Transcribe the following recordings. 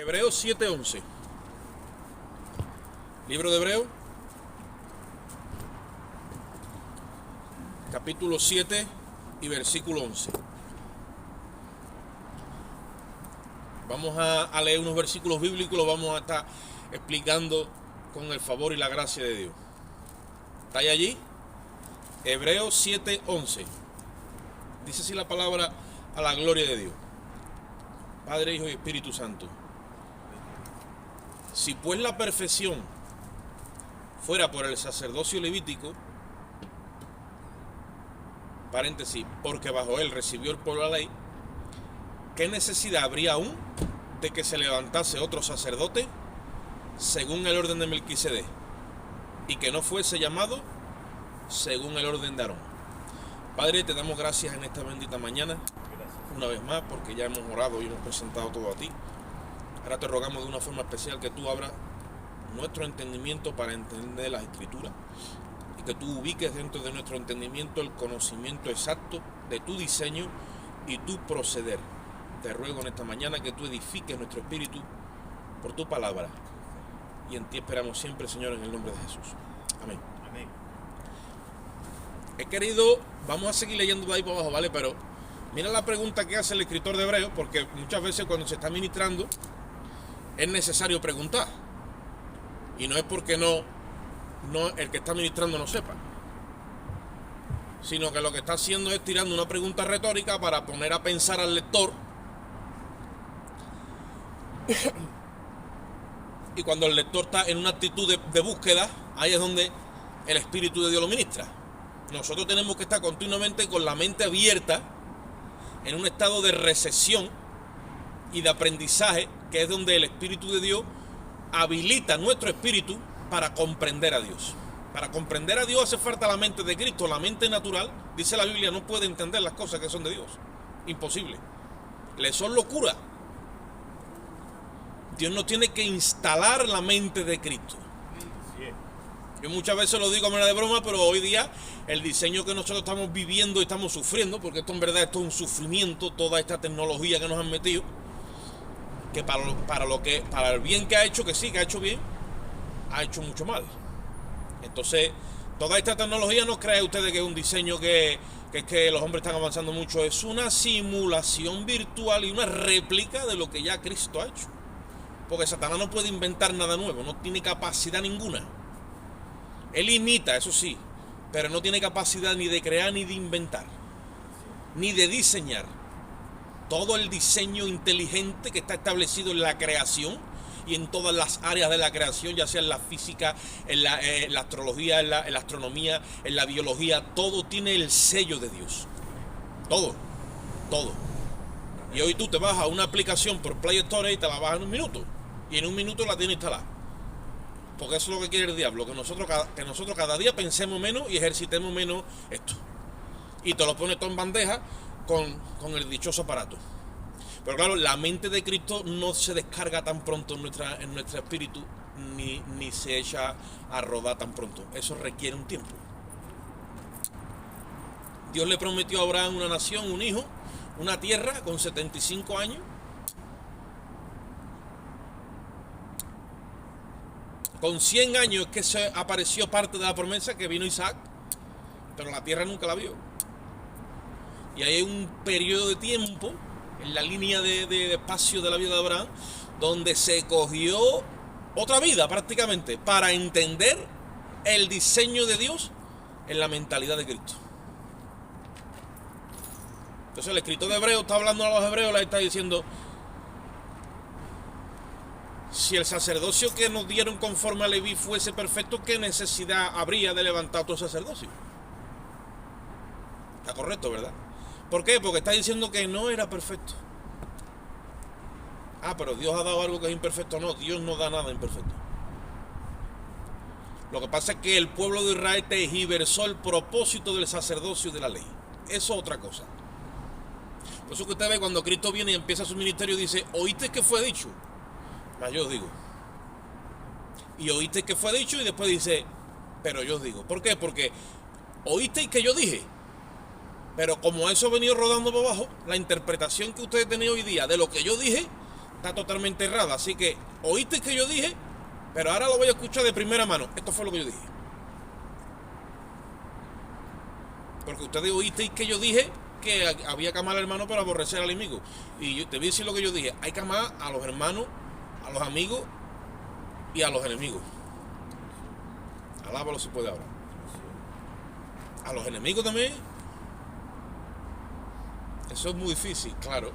Hebreos 7:11. Libro de Hebreos, capítulo 7 y versículo 11. Vamos a leer unos versículos bíblicos, los vamos a estar explicando con el favor y la gracia de Dios. ¿Está allí? Hebreos 7:11. Dice así la palabra a la gloria de Dios. Padre, Hijo y Espíritu Santo. Si pues la perfección fuera por el sacerdocio levítico, paréntesis, porque bajo él recibió el pueblo la ley, ¿qué necesidad habría aún de que se levantase otro sacerdote según el orden de Melquisedec y que no fuese llamado según el orden de Aarón? Padre, te damos gracias en esta bendita mañana, una vez más, porque ya hemos orado y hemos presentado todo a ti. Ahora te rogamos de una forma especial que tú abras nuestro entendimiento para entender las Escrituras y que tú ubiques dentro de nuestro entendimiento el conocimiento exacto de tu diseño y tu proceder. Te ruego en esta mañana que tú edifiques nuestro espíritu por tu palabra y en ti esperamos siempre, Señor, en el nombre de Jesús. Amén. Amén. He querido, vamos a seguir leyendo de ahí para abajo, ¿vale? Pero mira la pregunta que hace el escritor de Hebreos, porque muchas veces cuando se está ministrando es necesario preguntar. Y no es porque no el que está ministrando no sepa, sino que lo que está haciendo es tirando una pregunta retórica para poner a pensar al lector. Y cuando el lector está en una actitud de búsqueda, ahí es donde el Espíritu de Dios lo ministra. Nosotros tenemos que estar continuamente con la mente abierta, en un estado de recesión y de aprendizaje, que es donde el Espíritu de Dios habilita nuestro espíritu para comprender a Dios. Para comprender a Dios hace falta la mente de Cristo. La mente natural, dice la Biblia, no puede entender las cosas que son de Dios. Imposible. Le son locura. Dios no tiene que instalar la mente de Cristo. Yo muchas veces lo digo a manera de broma, pero hoy día el diseño que nosotros estamos viviendo y estamos sufriendo, porque esto en verdad esto es un sufrimiento, toda esta tecnología que nos han metido, que para el bien que ha hecho, que sí, que ha hecho bien, ha hecho mucho mal. Entonces, toda esta tecnología, no cree ustedes que es un diseño que es que los hombres están avanzando mucho, es una simulación virtual y una réplica de lo que ya Cristo ha hecho. Porque Satanás no puede inventar nada nuevo, no tiene capacidad ninguna. Él imita, eso sí, pero no tiene capacidad ni de crear, ni de inventar, ni de diseñar. Todo el diseño inteligente que está establecido en la creación y en todas las áreas de la creación, ya sea en la física, en la astrología, en la astronomía, en la biología, todo tiene el sello de Dios. Todo. Y hoy tú te vas a una aplicación por Play Store y te la bajas en un minuto. Y en un minuto la tienes instalada. Porque eso es lo que quiere el diablo, que nosotros cada día pensemos menos y ejercitemos menos esto. Y te lo pone todo en bandeja con el dichoso aparato. Pero claro, la mente de Cristo no se descarga tan pronto en nuestro espíritu, ni se echa a rodar tan pronto. Eso requiere un tiempo. Dios le prometió a Abraham una nación, un hijo, una tierra con 75 años. Con 100 años es que se apareció parte de la promesa, que vino Isaac, pero la tierra nunca la vio. Y hay un periodo de tiempo en la línea de espacio de la vida de Abraham donde se cogió otra vida prácticamente para entender el diseño de Dios en la mentalidad de Cristo. Entonces el escritor de Hebreos está hablando a los hebreos, les está diciendo: si el sacerdocio que nos dieron conforme a Leví fuese perfecto, ¿qué necesidad habría de levantar otro sacerdocio? Está correcto, ¿verdad? ¿Por qué? Porque está diciendo que no era perfecto. Ah, pero Dios ha dado algo que es imperfecto. No, Dios no da nada imperfecto. Lo que pasa es que el pueblo de Israel tergiversó el propósito del sacerdocio y de la ley. Eso es otra cosa. Por eso que usted ve cuando Cristo viene y empieza su ministerio, dice: ¿oíste que fue dicho? Mas yo os digo. Y oíste que fue dicho y después dice: pero yo os digo. ¿Por qué? Porque oísteis que yo dije. Pero como eso ha venido rodando por abajo, la interpretación que ustedes tienen hoy día de lo que yo dije está totalmente errada. Así que oísteis que yo dije, pero ahora lo voy a escuchar de primera mano. Esto fue lo que yo dije. Porque ustedes oísteis que yo dije que había que amar al hermano para aborrecer al enemigo. Y yo te voy a decir lo que yo dije. Hay que amar a los hermanos, a los amigos y a los enemigos. Alábalo si puede ahora. A los enemigos también. Eso es muy difícil, claro.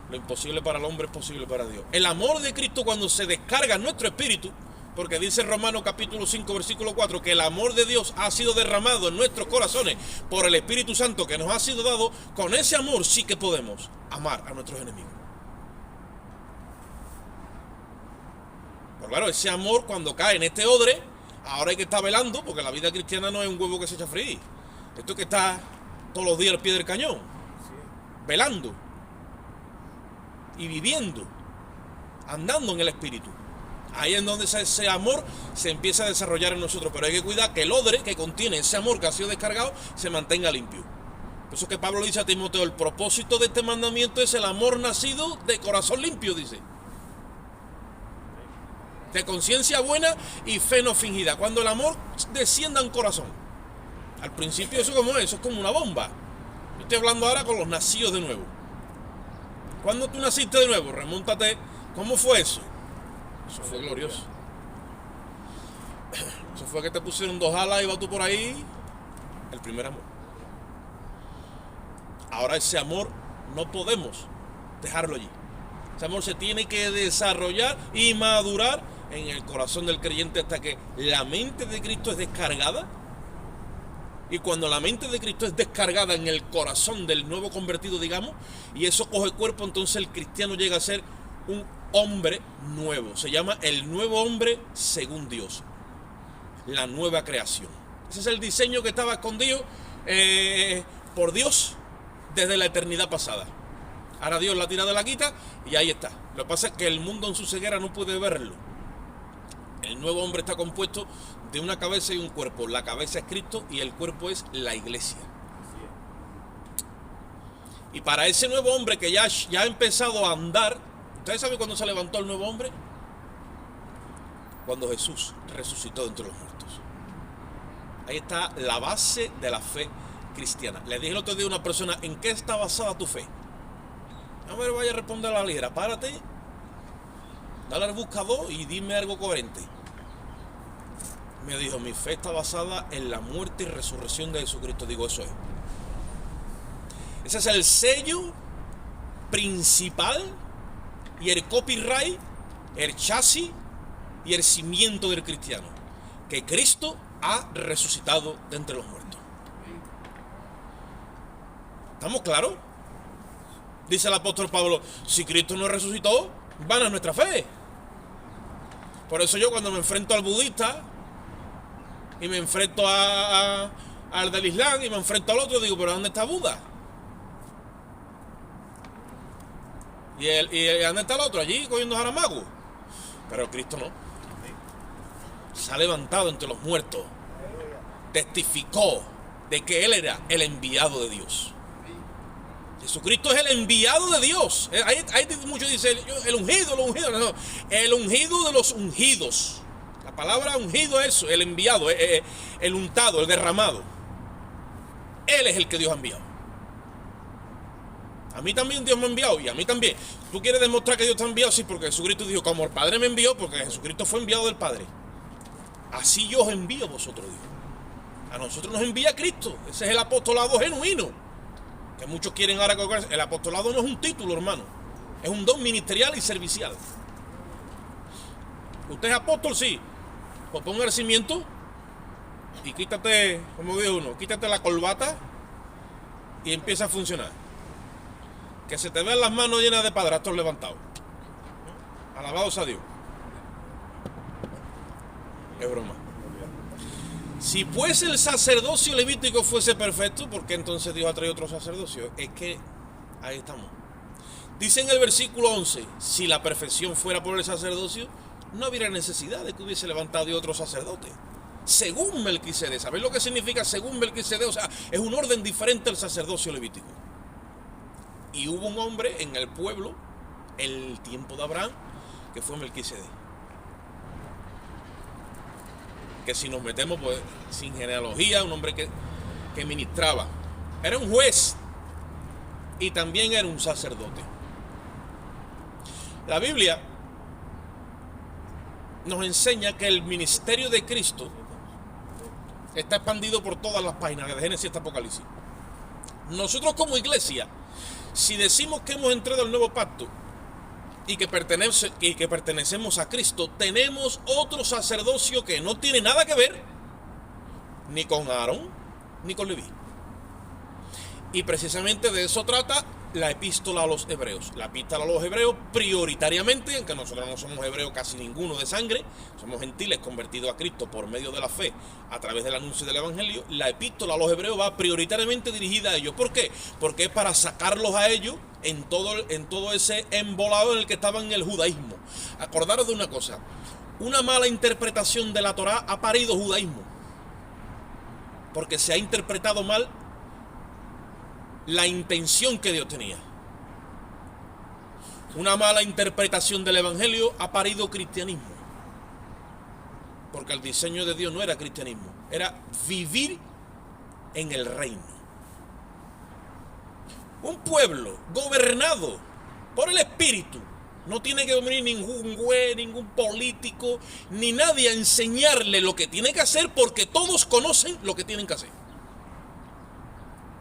Lo imposible para el hombre es posible para Dios. El amor de Cristo, cuando se descarga en nuestro espíritu, porque dice Romanos capítulo 5 versículo 4 que el amor de Dios ha sido derramado en nuestros corazones por el Espíritu Santo que nos ha sido dado. Con ese amor sí que podemos amar a nuestros enemigos. Pero claro, ese amor cuando cae en este odre, ahora hay que estar velando, porque la vida cristiana no es un huevo que se echa a freír. Esto es que está todos los días al pie del cañón, velando y viviendo, andando en el Espíritu. Ahí es donde ese amor se empieza a desarrollar en nosotros. Pero hay que cuidar que el odre que contiene ese amor que ha sido descargado se mantenga limpio. Por eso es que Pablo dice a Timoteo, el propósito de este mandamiento es el amor nacido de corazón limpio, dice. De conciencia buena y fe no fingida. Cuando el amor descienda en corazón. Al principio eso es como una bomba. Yo estoy hablando ahora con los nacidos de nuevo. ¿Cuándo tú naciste de nuevo? Remóntate. ¿Cómo fue eso? Eso fue glorioso. Eso fue que te pusieron 2 alas y vas tú por ahí. El primer amor. Ahora ese amor no podemos dejarlo allí. Ese amor se tiene que desarrollar y madurar en el corazón del creyente hasta que la mente de Cristo es descargada. Y cuando la mente de Cristo es descargada en el corazón del nuevo convertido, digamos, y eso coge cuerpo, entonces el cristiano llega a ser un hombre nuevo. Se llama el nuevo hombre según Dios. La nueva creación. Ese es el diseño que estaba escondido por Dios desde la eternidad pasada. Ahora Dios la tira de la quita y ahí está. Lo que pasa es que el mundo en su ceguera no puede verlo. El nuevo hombre está compuesto de una cabeza y un cuerpo. La cabeza es Cristo y el cuerpo es la iglesia. Y para ese nuevo hombre que ya ha empezado a andar, ¿ustedes saben cuándo se levantó el nuevo hombre? Cuando Jesús resucitó de entre los muertos. Ahí está la base de la fe cristiana. Le dije el otro día a una persona, ¿en qué está basada tu fe? No me vaya a responder a la ligera. Párate, dale al buscador y dime algo coherente. Me dijo, mi fe está basada en la muerte y resurrección de Jesucristo. Digo, eso es. Ese es el sello principal y el copyright, el chasis y el cimiento del cristiano. Que Cristo ha resucitado de entre los muertos. ¿Estamos claros? Dice el apóstol Pablo, si Cristo no resucitó, vana es nuestra fe. Por eso yo cuando me enfrento al budista y me enfrento al del Islam y me enfrento al otro, digo, pero ¿dónde está Buda? ¿Y dónde está el otro? Allí cogiendo jaramago. Pero Cristo no. Se ha levantado entre los muertos. Testificó de que Él era el enviado de Dios. Jesucristo es el enviado de Dios. Hay muchos dicen el ungido. No, el ungido de los ungidos. La palabra ungido es eso, el enviado, el untado, el derramado. Él es el que Dios ha enviado. A mí también Dios me ha enviado y a mí también. ¿Tú quieres demostrar que Dios te ha enviado? Sí, porque Jesucristo dijo, como el Padre me envió, porque Jesucristo fue enviado del Padre. Así yo os envío a vosotros, Dios. A nosotros nos envía Cristo. Ese es el apostolado genuino. Que muchos quieren ahora colocarse. El apostolado no es un título, hermano. Es un don ministerial y servicial. ¿Usted es apóstol? Sí. Pues ponga el cimiento y quítate, como dice uno, quítate la corbata y empieza a funcionar. Que se te vean las manos llenas de padrastros levantados. Alabados a Dios. Es broma. Si pues el sacerdocio levítico fuese perfecto, ¿por qué entonces Dios ha traído otro sacerdocio? Es que ahí estamos. Dice en el versículo 11, si la perfección fuera por el sacerdocio, no habría necesidad de que hubiese levantado Dios otro sacerdote. Según Melquisedec. ¿Sabéis lo que significa según Melquisedec? O sea, es un orden diferente al sacerdocio levítico. Y hubo un hombre en el pueblo, el tiempo de Abraham, que fue Melquisedec. Que si nos metemos, pues, sin genealogía, un hombre que ministraba. Era un juez y también era un sacerdote. La Biblia nos enseña que el ministerio de Cristo está expandido por todas las páginas, de Génesis hasta Apocalipsis. Nosotros como iglesia, si decimos que hemos entrado al nuevo pacto y que pertenecemos a Cristo, tenemos otro sacerdocio que no tiene nada que ver ni con Aarón ni con Leví. Y precisamente de eso trata la epístola a los hebreos. La epístola a los hebreos prioritariamente, aunque nosotros no somos hebreos casi ninguno de sangre, somos gentiles convertidos a Cristo por medio de la fe a través del anuncio del evangelio, la epístola a los hebreos va prioritariamente dirigida a ellos. ¿Por qué? Porque es para sacarlos a ellos en todo ese embolado en el que estaban en el judaísmo. Acordaros de una cosa: una mala interpretación de la Torá ha parido judaísmo, porque se ha interpretado mal la intención que Dios tenía. Una mala interpretación del evangelio ha parido cristianismo, porque el diseño de Dios no era cristianismo, era vivir en el reino. Un pueblo gobernado por el Espíritu no tiene que venir ningún juez, ningún político, ni nadie a enseñarle lo que tiene que hacer, porque todos conocen lo que tienen que hacer.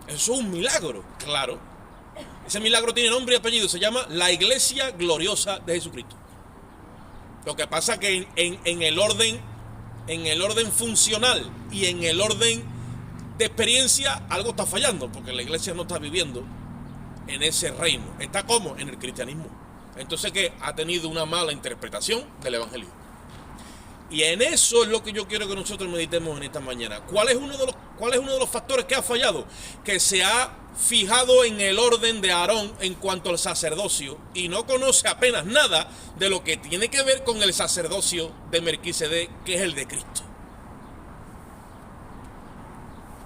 Eso es un milagro, claro. Ese milagro tiene nombre y apellido, se llama la Iglesia Gloriosa de Jesucristo. Lo que pasa es que en el orden funcional y en el orden de experiencia algo está fallando, porque la iglesia no está viviendo en ese reino. Está como en el cristianismo. Entonces, que ha tenido una mala interpretación del evangelio. Y en eso es lo que yo quiero que nosotros meditemos en esta mañana. ¿Cuál es uno de los factores que ha fallado? Que se ha fijado en el orden de Aarón en cuanto al sacerdocio y no conoce apenas nada de lo que tiene que ver con el sacerdocio de Melquisedec, que es el de Cristo.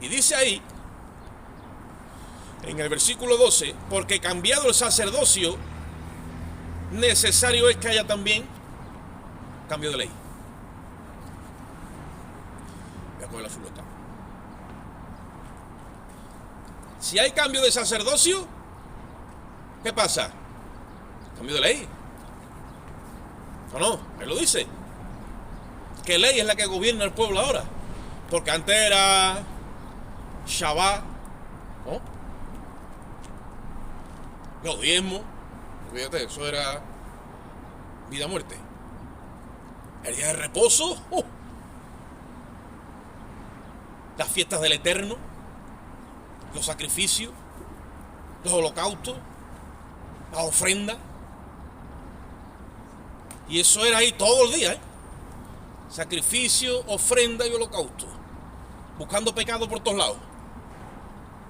Y dice ahí, en el versículo 12, porque cambiado el sacerdocio, necesario es que haya también cambio de ley. Voy a coger la fulota. Si hay cambio de sacerdocio, ¿qué pasa? Cambio de ley. ¿O no? Ahí lo dice. ¿Qué ley es la que gobierna el pueblo ahora? Porque antes era Shabbat, ¿no? Los diezmos, fíjate, eso era vida o muerte. El día de reposo, las fiestas del Eterno, los sacrificios, los holocaustos, las ofrendas. Y eso era ahí todo el día, ¿eh? Sacrificio, ofrenda y holocausto. Buscando pecado por todos lados.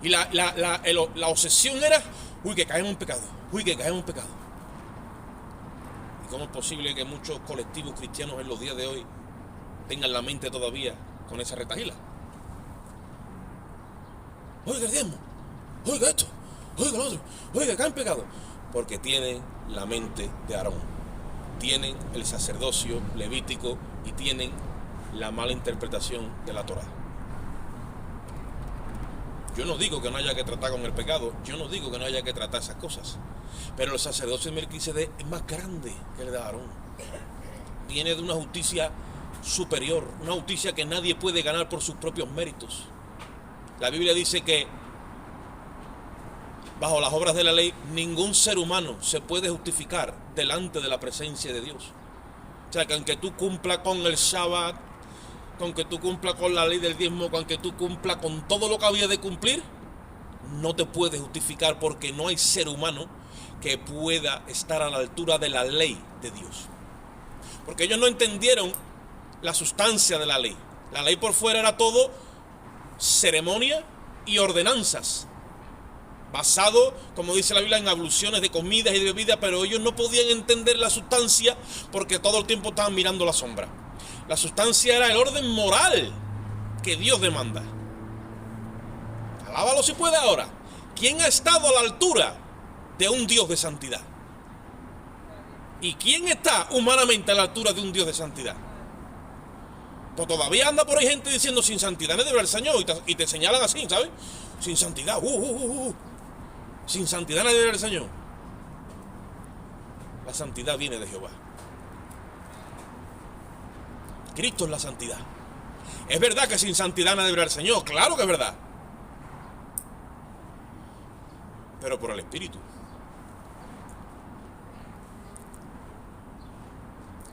Y la obsesión era, que caemos en pecado, que caemos en pecado. ¿Y cómo es posible que muchos colectivos cristianos en los días de hoy tengan la mente todavía con esa retahíla? Oiga el diezmo, oiga esto, oiga lo otro, oiga, caen en pecado. Porque tienen la mente de Aarón, tienen el sacerdocio levítico y tienen la mala interpretación de la Torá. Yo no digo que no haya que tratar con el pecado, yo no digo que no haya que tratar esas cosas, pero el sacerdocio de Melquisedec es más grande que el de Aarón. Viene de una justicia superior, una justicia que nadie puede ganar por sus propios méritos. La Biblia dice que bajo las obras de la ley ningún ser humano se puede justificar delante de la presencia de Dios. O sea, que aunque tú cumplas con el Shabbat, con que tú cumplas con la ley del diezmo, con que tú cumplas con todo lo que había de cumplir, no te puedes justificar, porque no hay ser humano que pueda estar a la altura de la ley de Dios. Porque ellos no entendieron la sustancia de la ley. La ley por fuera era todo ceremonia y ordenanzas, basado, como dice la Biblia, en abluciones de comidas y de bebidas, pero ellos no podían entender la sustancia porque todo el tiempo estaban mirando la sombra. La sustancia era el orden moral que Dios demanda. Alábalo si puede ahora. ¿Quién ha estado a la altura de un Dios de santidad? ¿Y quién está humanamente a la altura de un Dios de santidad? Pues todavía anda por ahí gente diciendo sin santidad no debe el Señor y te señalan así, ¿sabes? Sin santidad, sin santidad nadie debe el Señor. La santidad viene de Jehová. Cristo es la santidad. Es verdad que sin santidad nadie verá al Señor, claro que es verdad. Pero por el Espíritu.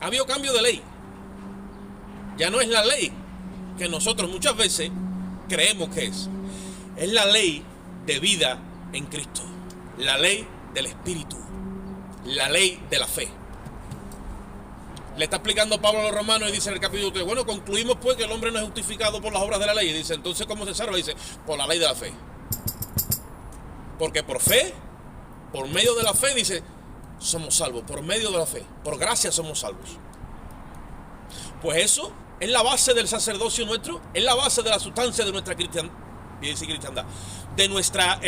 Ha habido cambio de ley. Ya no es la ley que nosotros muchas veces creemos que es. Es la ley de vida en Cristo. La ley del Espíritu. La ley de la fe. Le está explicando Pablo a los romanos y dice en el capítulo 3, bueno, concluimos pues que el hombre no es justificado por las obras de la ley. Y dice, entonces ¿cómo se salva? Dice, por la ley de la fe. Porque por fe, por medio de la fe, dice, somos salvos. Por medio de la fe, por gracia somos salvos. Pues eso es la base del sacerdocio nuestro, es la base de la sustancia de nuestra cristiandad, de nuestra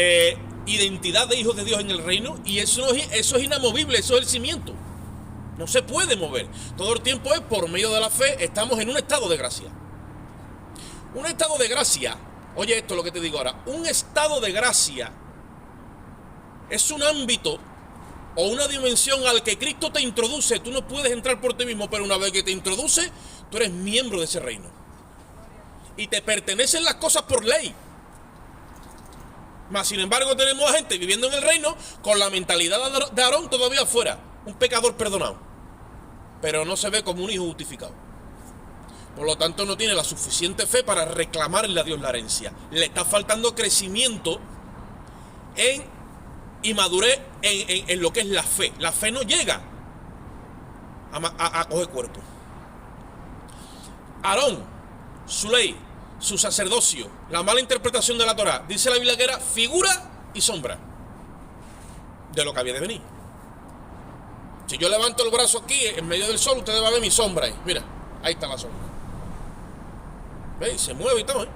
identidad de hijos de Dios en el reino. Y eso es inamovible, eso es el cimiento. No se puede mover. Todo el tiempo es por medio de la fe. Estamos en un estado de gracia. Un estado de gracia. Oye, esto es lo que te digo ahora. Un estado de gracia es un ámbito o una dimensión al que Cristo te introduce. Tú no puedes entrar por ti mismo, pero una vez que te introduce, tú eres miembro de ese reino. Y te pertenecen las cosas por ley. Mas, sin embargo, tenemos a gente viviendo en el reino con la mentalidad de Aarón todavía afuera. Un pecador perdonado, pero no se ve como un hijo justificado. Por lo tanto, no tiene la suficiente fe para reclamarle a Dios la herencia. Le está faltando crecimiento y madurez en lo que es la fe. La fe no llega a coger cuerpo. Aarón, su ley, su sacerdocio, la mala interpretación de la Torá, dice la Biblia que era figura y sombra de lo que había de venir. Si yo levanto el brazo aquí, en medio del sol, ustedes van a ver mi sombra ahí. Mira, ahí está la sombra. ¿Veis? Se mueve y todo, ¿eh?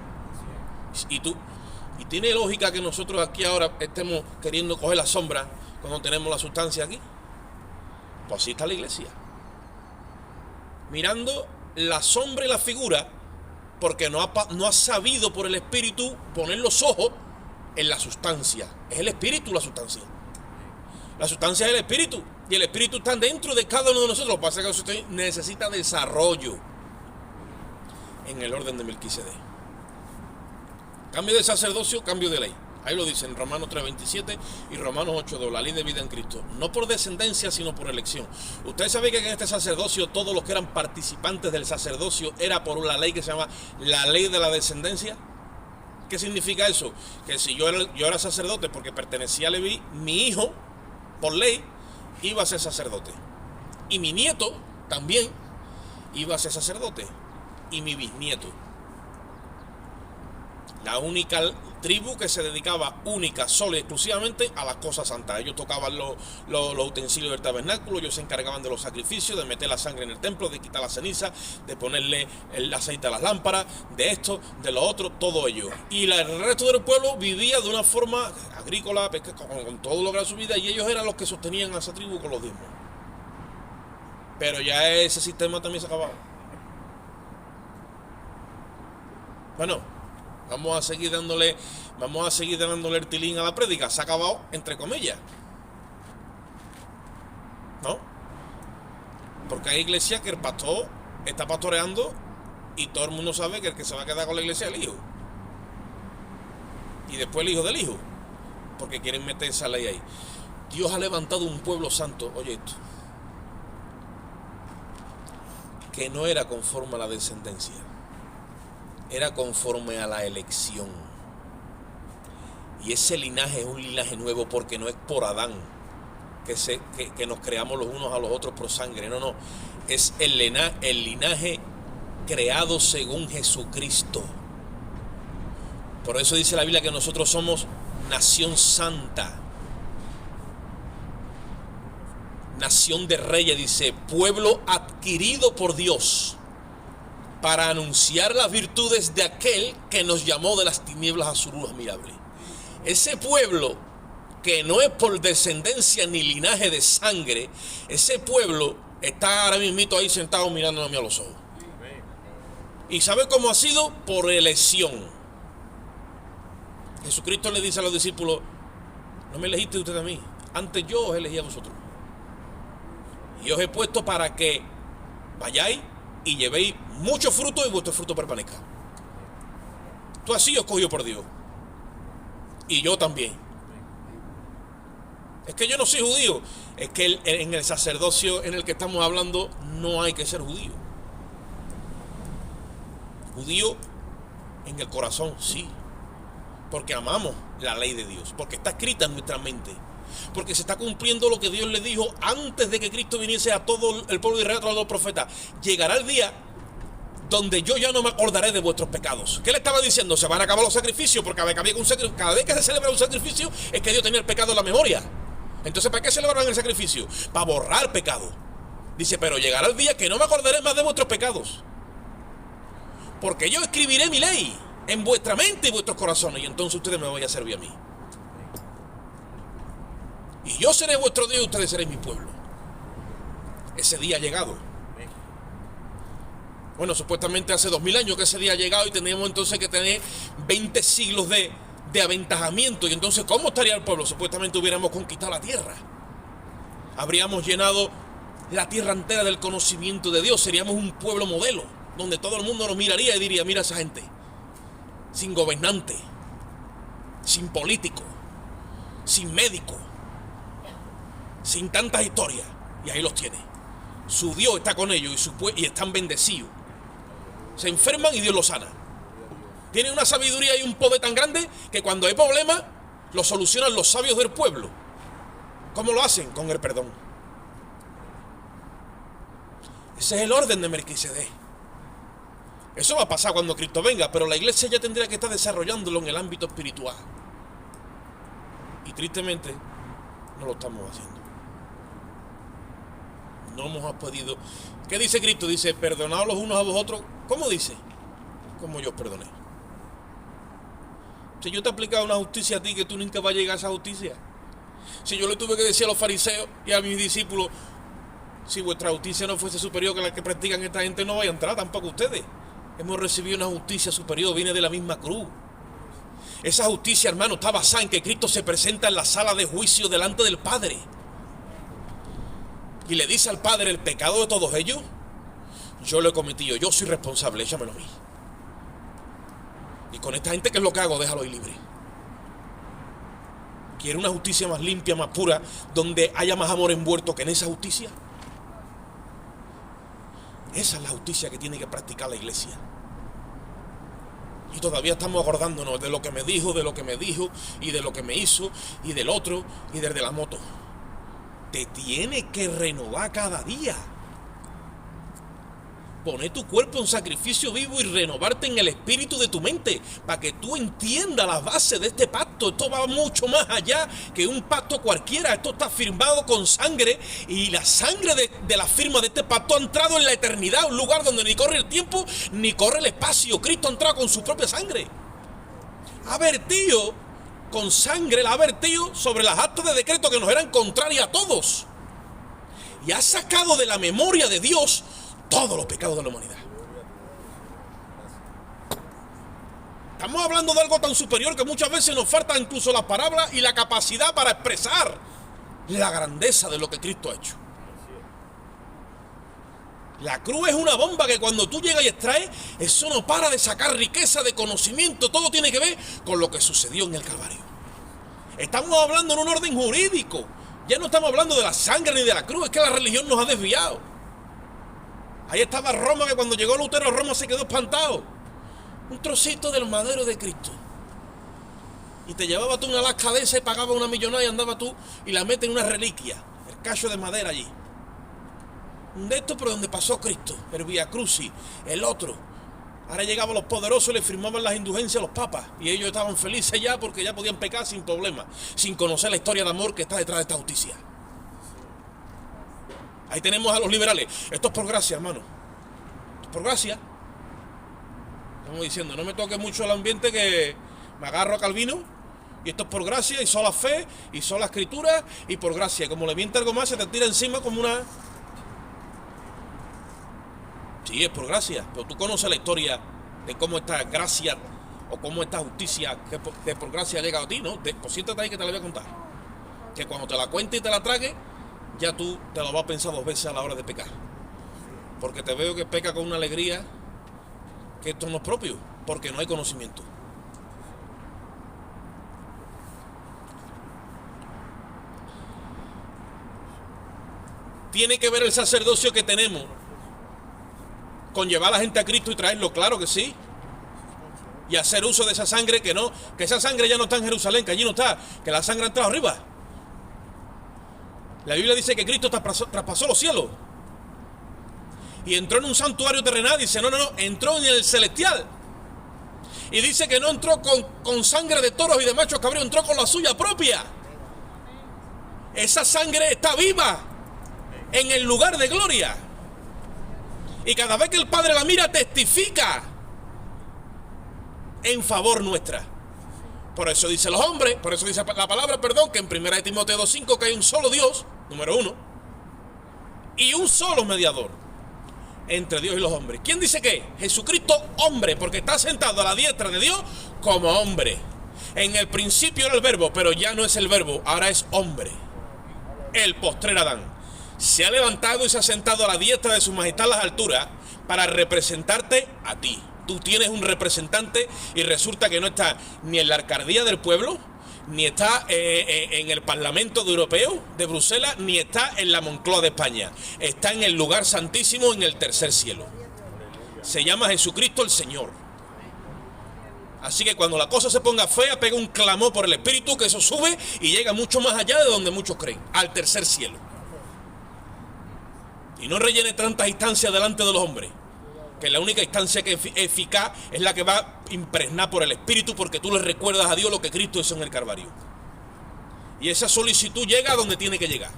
Y tiene lógica que nosotros aquí ahora estemos queriendo coger la sombra cuando tenemos la sustancia aquí. Pues así está la iglesia. Mirando la sombra y la figura, porque no ha sabido por el Espíritu poner los ojos en la sustancia. Es el Espíritu la sustancia. La sustancia es el Espíritu. Y el Espíritu está dentro de cada uno de nosotros. Lo que pasa es que usted necesita desarrollo en el orden de Melquisedec. Cambio de sacerdocio, cambio de ley. Ahí lo dicen Romanos 3:27 y Romanos 8:2, la ley de vida en Cristo. No por descendencia, sino por elección. Usted sabe que en este sacerdocio todos los que eran participantes del sacerdocio era por una ley que se llama la ley de la descendencia. ¿Qué significa eso? Que si yo era sacerdote porque pertenecía a Leví, mi hijo, por ley, iba a ser sacerdote. Y mi nieto también iba a ser sacerdote. Y mi bisnieto. La única tribu que se dedicaba única, sola y exclusivamente a las cosas santas. Ellos tocaban los utensilios del tabernáculo, ellos se encargaban de los sacrificios, de meter la sangre en el templo, de quitar la ceniza, de ponerle el aceite a las lámparas, de esto, de lo otro, todo ello. Y el resto del pueblo vivía de una forma agrícola, con todo lo que era su vida, y ellos eran los que sostenían a esa tribu con los diezmos. Pero ya ese sistema también se acababa. Bueno, vamos a seguir dándole el tilín a la prédica. Se ha acabado, entre comillas, ¿no? Porque hay iglesias que el pastor está pastoreando y todo el mundo sabe que el que se va a quedar con la iglesia es el hijo. Y después el hijo del hijo, porque quieren meter esa ley ahí. Dios ha levantado un pueblo santo, oye esto, que no era conforme a la descendencia, era conforme a la elección. Y ese linaje es un linaje nuevo, porque no es por Adán que nos creamos los unos a los otros por sangre. No, es el linaje creado según Jesucristo. Por eso dice la Biblia que nosotros somos nación santa, nación de reyes, dice, pueblo adquirido por Dios, para anunciar las virtudes de aquel que nos llamó de las tinieblas a su luz admirable. Ese pueblo que no es por descendencia ni linaje de sangre, ese pueblo está ahora mismo ahí sentado mirándome a mí a los ojos. ¿Y sabe cómo ha sido? Por elección. Jesucristo le dice a los discípulos: no me elegiste usted a mí, antes yo os elegí a vosotros. Y os he puesto para que vayáis y llevéis mucho fruto y vuestro fruto permanezca. Tú así os cogió por Dios. Y yo también. Es que yo no soy judío. Es que en el sacerdocio en el que estamos hablando no hay que ser judío. Judío en el corazón, sí. Porque amamos la ley de Dios. Porque está escrita en nuestra mente. Porque se está cumpliendo lo que Dios le dijo antes de que Cristo viniese a todo el pueblo de Israel, a todos los profetas. Llegará el día donde yo ya no me acordaré de vuestros pecados. ¿Qué le estaba diciendo? Se van a acabar los sacrificios, porque cada vez que se celebra un sacrificio es que Dios tenía el pecado en la memoria. Entonces, ¿para qué celebraban el sacrificio? Para borrar pecado. Dice, pero llegará el día que no me acordaré más de vuestros pecados, porque yo escribiré mi ley en vuestra mente y vuestros corazones, y entonces ustedes me van a servir a mí. Y yo seré vuestro Dios y ustedes seréis mi pueblo. Ese día ha llegado. Bueno, supuestamente hace 2000 años que ese día ha llegado, y tenemos entonces que tener 20 siglos de aventajamiento. Y entonces, ¿cómo estaría el pueblo? Supuestamente hubiéramos conquistado la tierra. Habríamos llenado la tierra entera del conocimiento de Dios. Seríamos un pueblo modelo, donde todo el mundo nos miraría y diría: mira esa gente, sin gobernante, sin político, sin médico, sin tantas historias. Y ahí los tiene. Su Dios está con ellos y están bendecidos. Se enferman y Dios los sana. Tienen una sabiduría y un poder tan grande que cuando hay problemas lo solucionan los sabios del pueblo. ¿Cómo lo hacen? Con el perdón. Ese es el orden de Melquisedec. Eso va a pasar cuando Cristo venga, pero la iglesia ya tendría que estar desarrollándolo en el ámbito espiritual. Y tristemente no lo estamos haciendo. No hemos podido. ¿Qué dice Cristo? Dice: perdonaos los unos a vosotros. ¿Cómo dice? Como yo os perdoné. Si yo te he aplicado una justicia a ti, que tú nunca vas a llegar a esa justicia. Si yo le tuve que decir a los fariseos y a mis discípulos: si vuestra justicia no fuese superior que la que practican esta gente, no vaya a entrar tampoco ustedes. Hemos recibido una justicia superior, viene de la misma cruz. Esa justicia, hermano, está basada en que Cristo se presenta en la sala de juicio delante del Padre y le dice al Padre: el pecado de todos ellos yo lo he cometido, yo soy responsable, échamelo a mí. Y con esta gente, ¿qué es lo que hago? Déjalo ir libre. ¿Quiere una justicia más limpia, más pura, donde haya más amor envuelto que en esa justicia? Esa es la justicia que tiene que practicar la iglesia. Y todavía estamos acordándonos de lo que me dijo, y de lo que me hizo, y del otro, y del de la moto. Te tiene que renovar cada día. Poner tu cuerpo en sacrificio vivo y renovarte en el espíritu de tu mente, para que tú entiendas las bases de este pacto. Esto va mucho más allá que un pacto cualquiera. Esto está firmado con sangre, y la sangre de la firma de este pacto ha entrado en la eternidad, un lugar donde ni corre el tiempo ni corre el espacio. Cristo ha entrado con su propia sangre. Ha vertido con sangre, la ha vertido sobre las actas de decreto que nos eran contrarias a todos, y ha sacado de la memoria de Dios todos los pecados de la humanidad. Estamos hablando de algo tan superior que muchas veces nos falta incluso las palabras y la capacidad para expresar la grandeza de lo que Cristo ha hecho. La cruz es una bomba que cuando tú llegas y extraes, eso no para de sacar riqueza de conocimiento. Todo tiene que ver con lo que sucedió en el Calvario. Estamos hablando en un orden jurídico. Ya no estamos hablando de la sangre ni de la cruz. Es que la religión nos ha desviado. Ahí estaba Roma, que cuando llegó Lutero, Roma se quedó espantado. Un trocito del madero de Cristo. Y te llevaba tú una lasca de esa y pagaba una millonada y andaba tú y la metes en una reliquia. El cacho de madera allí. De esto por donde pasó Cristo. El Via Crucis, el otro. Ahora llegaban los poderosos y le firmaban las indulgencias a los papas. Y ellos estaban felices ya porque ya podían pecar sin problema. Sin conocer la historia de amor que está detrás de esta justicia. Ahí tenemos a los liberales. Esto es por gracia, hermano. Esto es por gracia. Estamos diciendo, no me toque mucho el ambiente, que me agarro a Calvino Y esto es por gracia y sola fe y sola escritura y por gracia. Como le miente algo más, se te tira encima como una... Sí, es por gracia, pero tú conoces la historia de cómo esta gracia o cómo esta justicia que por gracia ha llegado a ti, ¿no? Pues siéntate ahí que te la voy a contar. Que cuando te la cuente y te la trague, ya tú te lo vas a pensar 2 veces a la hora de pecar. Porque te veo que peca con una alegría que esto no es propio, porque no hay conocimiento. ¿Tiene que ver el sacerdocio que tenemos con llevar a la gente a Cristo y traerlo? Claro que sí. Y hacer uso de esa sangre que esa sangre ya no está en Jerusalén, que allí no está, que la sangre ha entrado arriba. La Biblia dice que Cristo traspasó los cielos y entró en un santuario terrenal. Dice, no, entró en el celestial. Y dice que no entró con sangre de toros y de machos cabríos, entró con la suya propia. Esa sangre está viva en el lugar de gloria. Y cada vez que el Padre la mira, testifica en favor nuestra. Por eso dice los hombres, por eso dice la palabra, que en 1 Timoteo 2:5 que hay un solo Dios, número 1, y un solo mediador entre Dios y los hombres. ¿Quién dice qué? Jesucristo, hombre, porque está sentado a la diestra de Dios como hombre. En el principio era el verbo, pero ya no es el verbo, ahora es hombre. El postrer Adán se ha levantado y se ha sentado a la diestra de su majestad en las alturas para representarte a ti. Tú tienes un representante y resulta que no está ni en la alcaldía del pueblo, ni está en el Parlamento Europeo de Bruselas, ni está en la Moncloa de España. Está en el lugar santísimo, en el tercer cielo. Se llama Jesucristo el Señor. Así que cuando la cosa se ponga fea, pega un clamor por el Espíritu, que eso sube y llega mucho más allá de donde muchos creen, al tercer cielo. Y no rellene tantas instancias delante de los hombres, que la única instancia que es eficaz es la que va a impregnar por el Espíritu, porque tú le recuerdas a Dios lo que Cristo hizo en el Calvario. Y esa solicitud llega a donde tiene que llegar.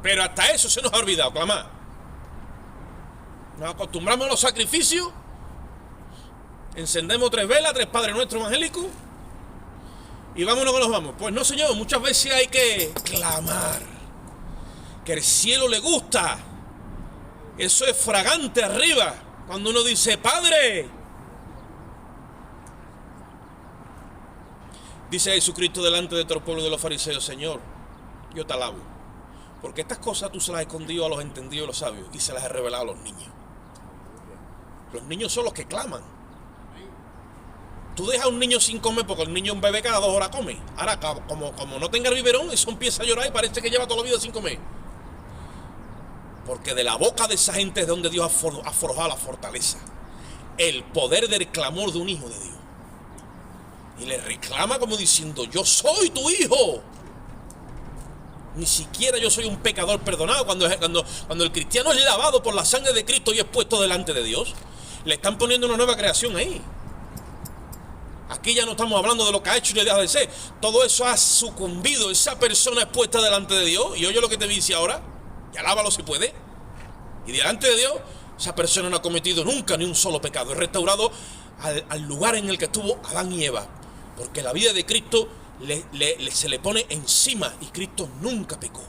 Pero hasta eso se nos ha olvidado clamar. Nos acostumbramos a los sacrificios, encendemos 3 velas, 3 Padre Nuestro evangélicos y vámonos que nos vamos. Pues no, señor, muchas veces hay que clamar, que el cielo le gusta. Eso es fragante arriba, cuando uno dice, Padre. Dice Jesucristo delante de todo el pueblo de los fariseos, Señor, yo te alabo, porque estas cosas tú se las has escondido a los entendidos y los sabios y se las has revelado a los niños. Los niños son los que claman. Tú dejas a un niño sin comer porque el niño, un bebé, cada 2 horas come. Ahora, como no tenga el biberón, eso empieza a llorar y parece que lleva toda la vida sin comer. Porque de la boca de esa gente es donde Dios ha forjado la fortaleza, el poder del clamor de un hijo de Dios. Y le reclama como diciendo, yo soy tu hijo. Ni siquiera yo soy un pecador perdonado. Cuando el cristiano es lavado por la sangre de Cristo y es puesto delante de Dios, le están poniendo una nueva creación ahí. Aquí ya no estamos hablando de lo que ha hecho y le deja de ser. Todo eso ha sucumbido. Esa persona es puesta delante de Dios. Y oye lo que te dice ahora. Y alábalo si puede. Y delante de Dios, esa persona no ha cometido nunca ni un solo pecado. Es restaurado al lugar en el que estuvo Adán y Eva. Porque la vida de Cristo se le pone encima. Y Cristo nunca pecó.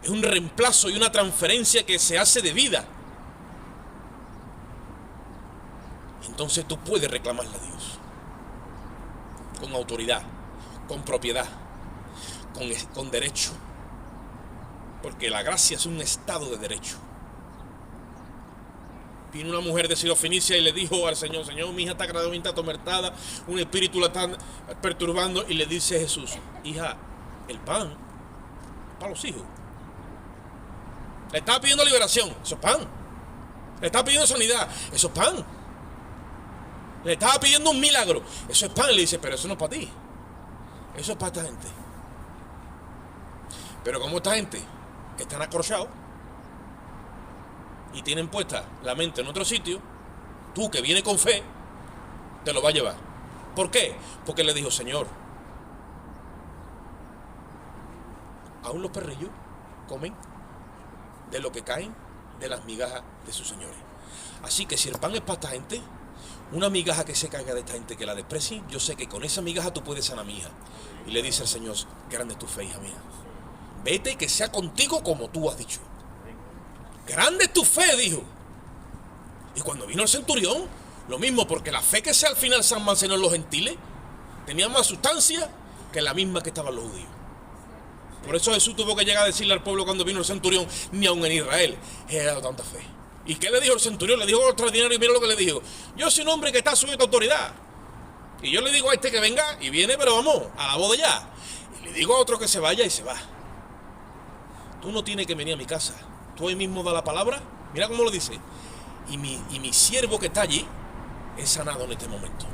Es un reemplazo y una transferencia que se hace de vida. Entonces tú puedes reclamarle a Dios con autoridad, con propiedad, con derecho, porque la gracia es un estado de derecho. Vino una mujer de Sirofenicia y le dijo al Señor, Señor, mi hija está gravemente atormentada, un espíritu la está perturbando, y le dice Jesús, hija, el pan para los hijos. Le estaba pidiendo liberación, eso es pan. Le estaba pidiendo sanidad, eso es pan. Le estaba pidiendo un milagro, eso es pan. Le dice, pero eso no es para ti, eso es para esta gente. Pero como esta gente están acorchados y tienen puesta la mente en otro sitio, tú que vienes con fe te lo vas a llevar. ¿Por qué? Porque le dijo, Señor, aún los perrillos comen de lo que caen de las migajas de sus señores. Así que si el pan es para esta gente, una migaja que se caiga de esta gente que la desprecie, yo sé que con esa migaja tú puedes sanar a mi hija. Y le dice el Señor, grande es tu fe, hija mía. Vete y que sea contigo como tú has dicho. Grande es tu fe, dijo. Y cuando vino el centurión, lo mismo, porque la fe que sea al final se almacenó en los gentiles tenía más sustancia que la misma que estaban los judíos. Por eso Jesús tuvo que llegar a decirle al pueblo cuando vino el centurión, ni aun en Israel he dado tanta fe. ¿Y qué le dijo el centurión? Le dijo algo extraordinario y mira lo que le dijo. Yo soy un hombre que está sujeto a autoridad. Y yo le digo a este que venga y viene, pero vamos, a la boda ya. Y le digo a otro que se vaya y se va. Tú no tienes que venir a mi casa. Tú ahí mismo da la palabra. Mira cómo lo dice. Y mi siervo que está allí es sanado en este momento.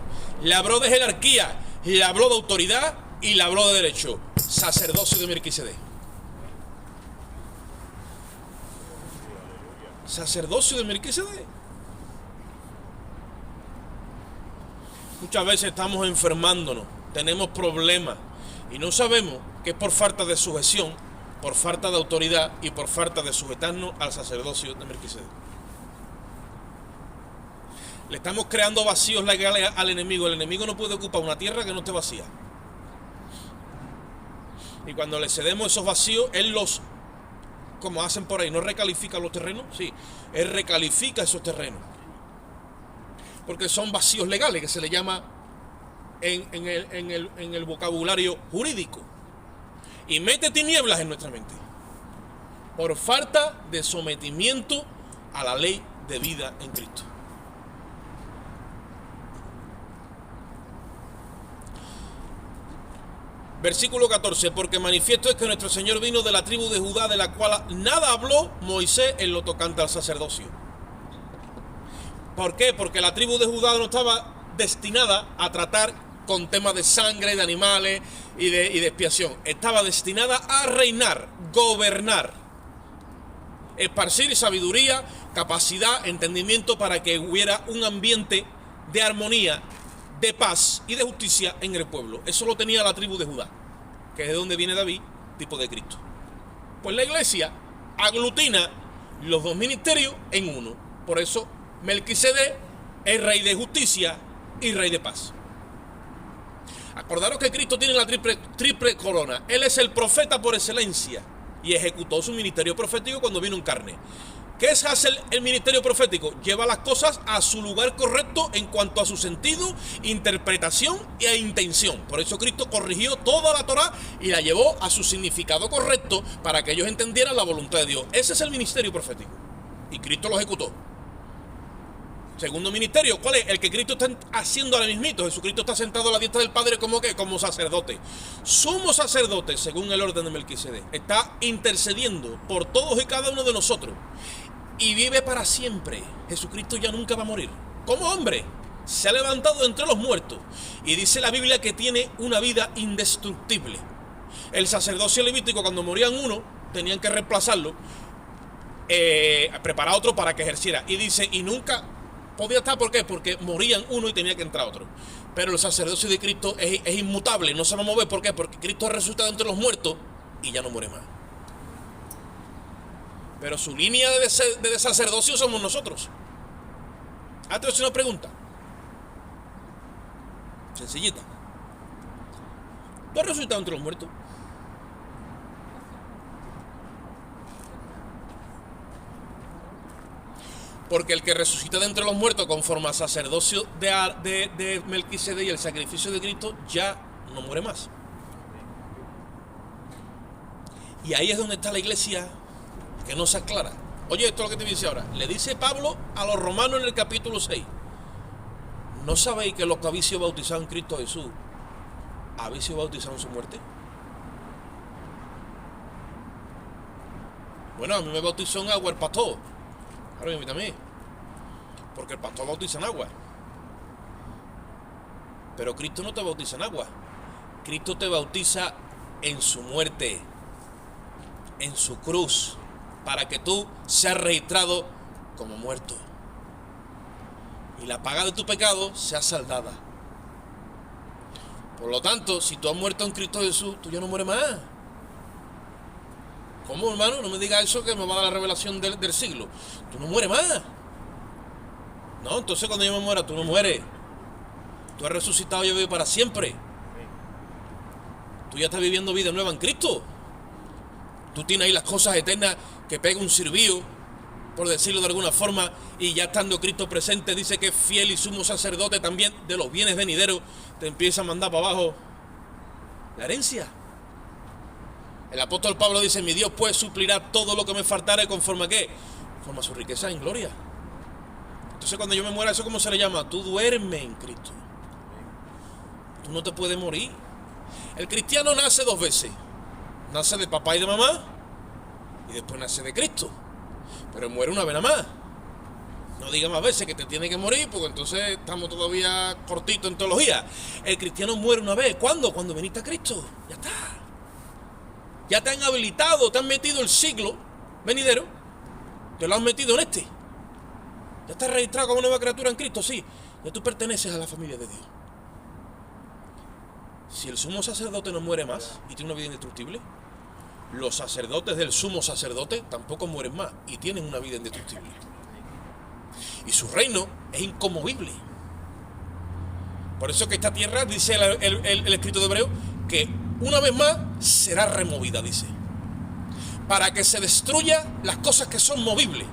Le habló de jerarquía, le habló de autoridad y le habló de derecho. Sacerdocio de Melquisedec. Sacerdocio de Melquisedec. Muchas veces estamos enfermándonos, tenemos problemas y no sabemos que es por falta de sujeción, por falta de autoridad y por falta de sujetarnos al sacerdocio de Melquisedec. Le estamos creando vacíos legales al enemigo. El enemigo no puede ocupar una tierra que no esté vacía. Y cuando le cedemos esos vacíos, él los, como hacen por ahí, ¿no recalifica los terrenos? Sí, él recalifica esos terrenos. Porque son vacíos legales, que se le llama en el vocabulario jurídico. Y mete tinieblas en nuestra mente. Por falta de sometimiento a la ley de vida en Cristo. Versículo 14, porque manifiesto es que nuestro Señor vino de la tribu de Judá, de la cual nada habló Moisés en lo tocante al sacerdocio. ¿Por qué? Porque la tribu de Judá no estaba destinada a tratar con temas de sangre, de animales y de expiación. Estaba destinada a reinar, gobernar, esparcir sabiduría, capacidad, entendimiento para que hubiera un ambiente de armonía, de paz y de justicia en el pueblo. Eso lo tenía la tribu de Judá, que es de donde viene David, tipo de Cristo. Pues la iglesia aglutina los dos ministerios en uno. Por eso Melquisedec es rey de justicia y rey de paz. Acordaros que Cristo tiene la triple corona. Él es el profeta por excelencia y ejecutó su ministerio profético cuando vino en carne. ¿Qué es hacer el ministerio profético? Lleva las cosas a su lugar correcto en cuanto a su sentido, interpretación e intención. Por eso Cristo corrigió toda la Torá y la llevó a su significado correcto para que ellos entendieran la voluntad de Dios. Ese es el ministerio profético. Y Cristo lo ejecutó. Segundo ministerio, ¿cuál es? El que Cristo está haciendo ahora mismito. Jesucristo está sentado a la diestra del Padre como ¿qué? Como sacerdote. Sumo sacerdote, según el orden de Melquisedec. Está intercediendo por todos y cada uno de nosotros. Y vive para siempre. Jesucristo ya nunca va a morir. Como hombre, se ha levantado entre los muertos. Y dice la Biblia que tiene una vida indestructible. El sacerdocio levítico, cuando morían uno, tenían que reemplazarlo, preparar otro para que ejerciera. Y dice, y nunca podía estar, ¿por qué? Porque morían uno y tenía que entrar otro. Pero el sacerdocio de Cristo es inmutable, no se va a mover. ¿Por qué? Porque Cristo resucita entre los muertos y ya no muere más. Pero su línea de sacerdocio somos nosotros. Ahora te voy a hacer una pregunta. Sencillita. ¿Tú has resucitado entre los muertos? Porque el que resucita de entre los muertos conforme al sacerdocio de Melquisedec y el sacrificio de Cristo ya no muere más. Y ahí es donde está la iglesia que no se aclara. Oye, esto es lo que te dice ahora. Le dice Pablo a los romanos en el capítulo 6. ¿No sabéis que los que habéis sido bautizados en Cristo Jesús habéis sido bautizados en su muerte? Bueno, a mí me bautizó en agua el pastor. Ahora me también. Porque el pastor bautiza en agua. Pero Cristo no te bautiza en agua. Cristo te bautiza en su muerte, en su cruz, para que tú seas registrado como muerto. Y la paga de tu pecado sea saldada. Por lo tanto, si tú has muerto en Cristo Jesús, tú ya no mueres más. ¿Cómo, hermano? No me digas eso que me va a dar la revelación del siglo. Tú no mueres más. No, entonces cuando yo me muera, tú no mueres. Tú has resucitado y yo vivo para siempre. Tú ya estás viviendo vida nueva en Cristo. Tú tienes ahí las cosas eternas que pega un sirvío, por decirlo de alguna forma, y ya estando Cristo presente, dice que es fiel y sumo sacerdote también de los bienes venideros, te empieza a mandar para abajo la herencia. El apóstol Pablo dice: mi Dios pues suplirá todo lo que me faltare conforme a qué, conforme a su riqueza en gloria. Entonces cuando yo me muera, ¿eso cómo se le llama? Tú duermes en Cristo. Tú no te puedes morir. El cristiano nace dos veces. Nace de papá y de mamá, y después nace de Cristo. Pero muere una vez nada más. No diga más veces que te tiene que morir, porque entonces estamos todavía cortitos en teología. El cristiano muere una vez. ¿Cuándo? Cuando viniste a Cristo. Ya está. Ya te han habilitado, te han metido el siglo venidero, te lo han metido en este. Ya estás registrado como nueva criatura en Cristo, sí. Ya tú perteneces a la familia de Dios. Si el sumo sacerdote no muere más y tiene una vida indestructible, los sacerdotes del sumo sacerdote tampoco mueren más y tienen una vida indestructible. Y su reino es inconmovible. Por eso que esta tierra, dice el escrito de Hebreo, que una vez más será removida, dice, para que se destruya las cosas que son movibles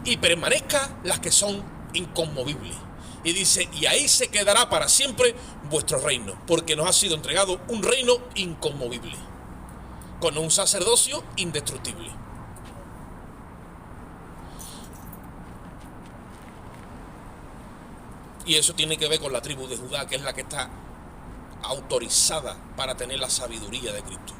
y permanezca las que son inconmovibles. Y dice: y ahí se quedará para siempre vuestro reino, porque nos ha sido entregado un reino inconmovible, con un sacerdocio indestructible. Y eso tiene que ver con la tribu de Judá, que es la que está autorizada para tener la sabiduría de Cristo.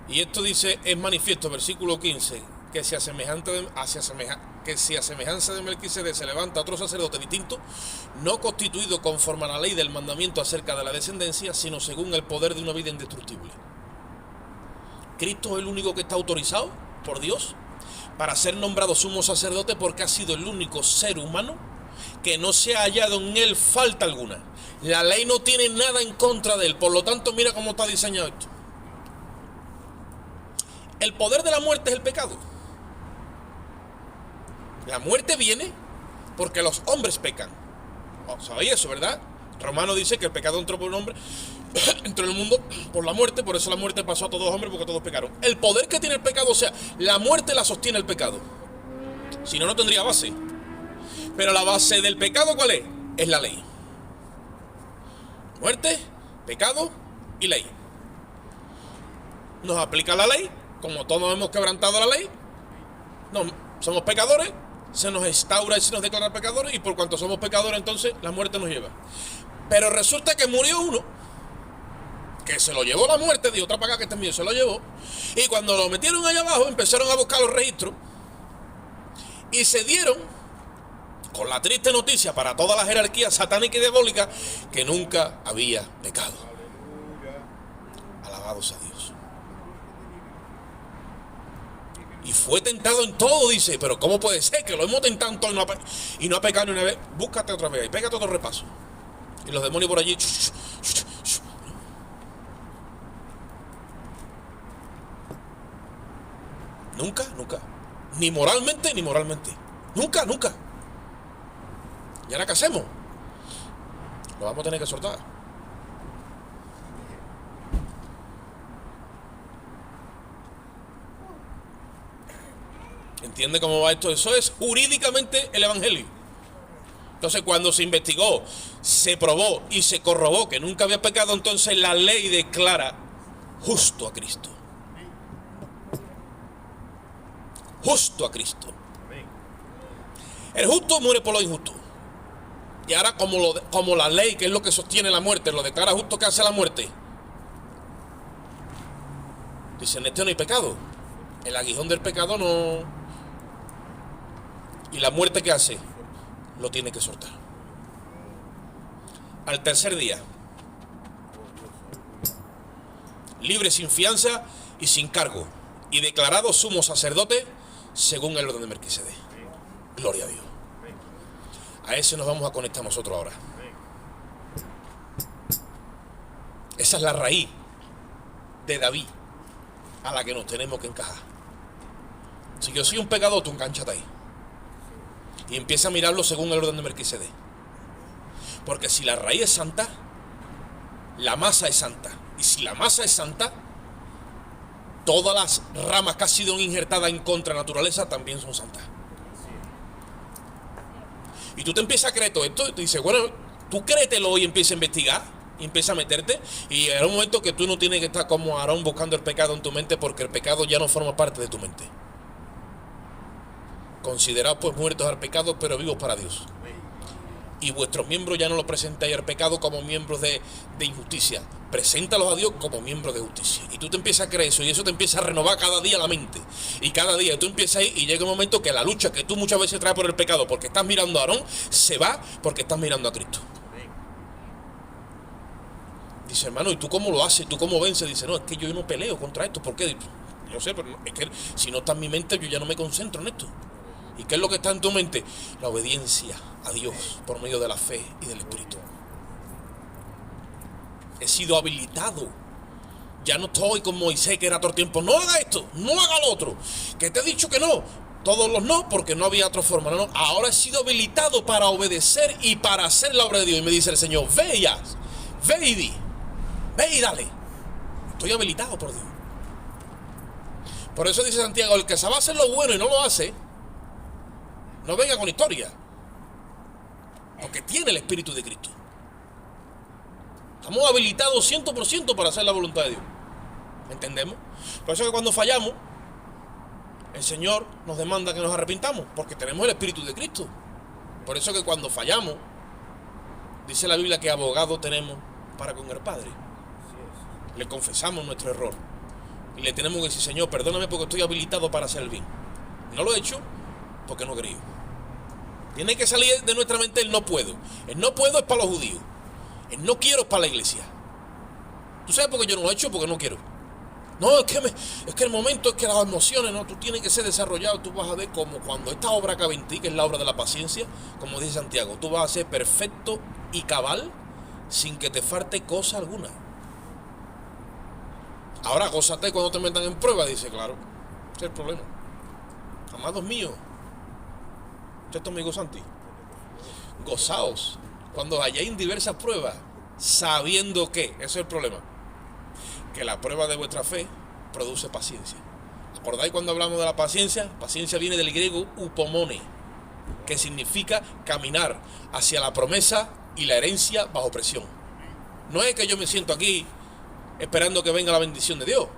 Y esto dice: es manifiesto, versículo 15, que si a semejanza de Melquisedec se levanta otro sacerdote distinto, no constituido conforme a la ley del mandamiento acerca de la descendencia, sino según el poder de una vida indestructible. Cristo es el único que está autorizado por Dios para ser nombrado sumo sacerdote, porque ha sido el único ser humano que no se ha hallado en él falta alguna. La ley no tiene nada en contra de él. Por lo tanto, mira cómo está diseñado esto. El poder de la muerte es el pecado. La muerte viene porque los hombres pecan. ¿Sabéis eso, verdad? Romano dice que el pecado entró por un hombre, entró en el mundo por la muerte, por eso la muerte pasó a todos los hombres, porque todos pecaron. El poder que tiene el pecado, o sea, la muerte la sostiene el pecado. Si no, no tendría base. Pero la base del pecado, ¿cuál es? Es la ley. Muerte, pecado y ley. Nos aplica la ley, como todos hemos quebrantado la ley, no, somos pecadores, se nos instaura y se nos declara pecadores, y por cuanto somos pecadores, entonces la muerte nos lleva. Pero resulta que murió uno que se lo llevó la muerte, de otra paga que también se lo llevó, y cuando lo metieron allá abajo empezaron a buscar los registros y se dieron con la triste noticia para toda la jerarquía satánica y diabólica que nunca había pecado. Alabados a Dios. Y fue tentado en todo, dice. Pero ¿cómo puede ser que lo hemos tentado en todo y no ha pecado ni una vez? Búscate otra vez y pégate otro repaso. Y los demonios por allí. Nunca, nunca. Ni moralmente, ni moralmente. Nunca, nunca. ¿Y ahora qué hacemos? Lo vamos a tener que soltar. ¿Entiende cómo va esto? Eso es jurídicamente el evangelio. Entonces, cuando se investigó, se probó y se corroboró que nunca había pecado, entonces la ley declara justo a Cristo. Justo a Cristo. El justo muere por lo injusto. Y ahora como la ley, que es lo que sostiene la muerte, lo declara justo, que hace la muerte. Dicen, este no hay pecado. El aguijón del pecado no. Y la muerte, ¿qué hace? Lo tiene que soltar. Al tercer día, libre sin fianza y sin cargo, y declarado sumo sacerdote según el orden de Melquisedec. Gloria a Dios. A ese nos vamos a conectar nosotros ahora. Esa es la raíz de David a la que nos tenemos que encajar. Si yo soy un pecador, tú encánchate ahí. Y empieza a mirarlo según el orden de Melquisedec. Porque si la raíz es santa, la masa es santa. Y si la masa es santa, todas las ramas que han sido injertadas en contra de la naturaleza también son santas. Y tú te empiezas a creer todo esto y te dices, bueno, tú créetelo y empieza a investigar, y empieza a meterte, y en un momento que tú no tienes que estar como Aarón buscando el pecado en tu mente, porque el pecado ya no forma parte de tu mente. Consideraos pues muertos al pecado, pero vivos para Dios. Y vuestros miembros ya no los presentáis al pecado como miembros de injusticia. Preséntalos a Dios como miembros de justicia. Y tú te empiezas a creer eso, y eso te empieza a renovar cada día la mente. Y cada día tú empiezas a ir, y llega un momento que la lucha que tú muchas veces traes por el pecado, porque estás mirando a Aarón, se va porque estás mirando a Cristo. Dice, hermano, ¿y tú cómo lo haces? ¿Tú cómo vences? Dice, no, es que yo no peleo contra esto. ¿Por qué? No sé, pero es que si no está en mi mente, yo ya no me concentro en esto. ¿Y qué es lo que está en tu mente? La obediencia a Dios por medio de la fe y del Espíritu. He sido habilitado. Ya no estoy con Moisés, que era todo el tiempo, no haga esto, no haga lo otro, que te he dicho que no. Todos los no, porque no había otra forma. No. Ahora he sido habilitado para obedecer y para hacer la obra de Dios. Y me dice el Señor, ve y haz, ve y di, ve y dale. Estoy habilitado por Dios. Por eso dice Santiago, el que sabe hacer lo bueno y no lo hace, no venga con historia, porque tiene el Espíritu de Cristo. Estamos habilitados 100% para hacer la voluntad de Dios. ¿Entendemos? Por eso que cuando fallamos, el Señor nos demanda que nos arrepintamos, porque tenemos el Espíritu de Cristo. Por eso que cuando fallamos, dice la Biblia que abogado tenemos para con el Padre. Le confesamos nuestro error y le tenemos que decir, Señor, perdóname porque estoy habilitado para hacer el bien. No lo he hecho porque no quería. Tiene que salir de nuestra mente el no puedo. El no puedo es para los judíos. El no quiero es para la iglesia. ¿Tú sabes por qué yo no lo he hecho? Porque no quiero. No, es que el momento, es que las emociones, no, tú tienes que ser desarrollado. Tú vas a ver como cuando esta obra cabe en ti, que es la obra de la paciencia, como dice Santiago, tú vas a ser perfecto y cabal sin que te falte cosa alguna. Ahora gózate cuando te metan en prueba, dice, claro, ese es el problema. Amados míos, ¿esto amigo Santi? Gozaos cuando hayáis diversas pruebas, sabiendo que, ese es el problema, que la prueba de vuestra fe produce paciencia. ¿Acordáis cuando hablamos de la paciencia? Paciencia viene del griego upomone, que significa caminar hacia la promesa y la herencia bajo presión. No es que yo me siento aquí esperando que venga la bendición de Dios.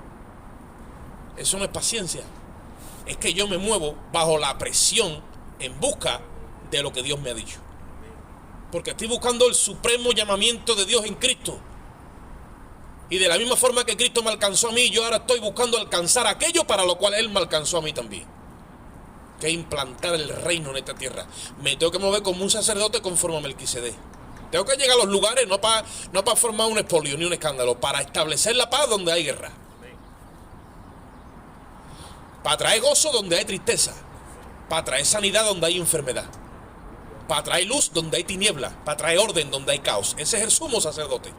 Eso no es paciencia. Es que yo me muevo bajo la presión en busca de lo que Dios me ha dicho. Porque estoy buscando el supremo llamamiento de Dios en Cristo. Y de la misma forma que Cristo me alcanzó a mí, yo ahora estoy buscando alcanzar aquello para lo cual Él me alcanzó a mí también. Que es implantar el reino en esta tierra. Me tengo que mover como un sacerdote conforme a Melquisedec. Tengo que llegar a los lugares no para formar un expolio ni un escándalo, para establecer la paz donde hay guerra. Para traer gozo donde hay tristeza. Para traer sanidad donde hay enfermedad. Para traer luz donde hay tiniebla. Para traer orden donde hay caos. Ese es el sumo sacerdote.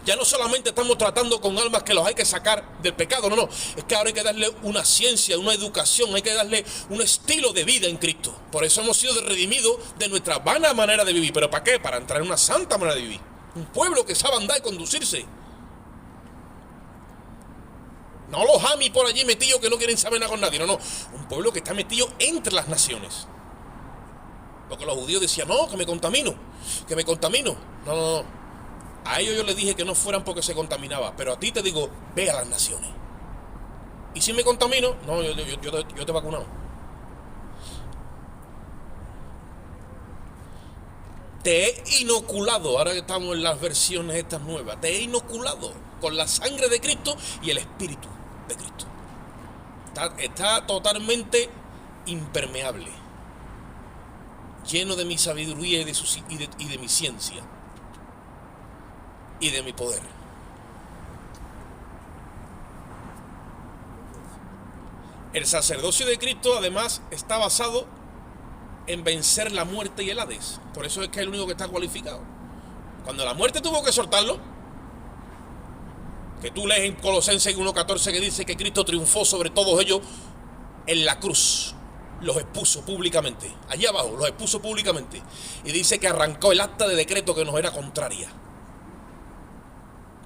Ya no solamente estamos tratando con almas que los hay que sacar del pecado, no. Es que ahora hay que darle una ciencia, una educación, hay que darle un estilo de vida en Cristo. Por eso hemos sido redimidos de nuestra vana manera de vivir. ¿Pero para qué? Para entrar en una santa manera de vivir. Un pueblo que sabe andar y conducirse. No los amis por allí metidos que no quieren saber nada con nadie, no. Un pueblo que está metido entre las naciones. Porque los judíos decían, no, que me contamino. No. A ellos yo les dije que no fueran porque se contaminaba, pero a ti te digo, ve a las naciones. Y si me contamino, no, yo te he vacunado. Te he inoculado, ahora que estamos en las versiones estas nuevas, te he inoculado con la sangre de Cristo y el Espíritu de Cristo. Está totalmente impermeable, lleno de mi sabiduría y de mi ciencia y de mi poder. El sacerdocio de Cristo además está basado en vencer la muerte y el Hades. Por eso es que es el único que está cualificado. Cuando la muerte tuvo que soltarlo, que tú lees en Colosenses 1:14 que dice que Cristo triunfó sobre todos ellos en la cruz los expuso públicamente. Allí abajo los expuso públicamente. Y dice que arrancó el acta de decreto que nos era contraria.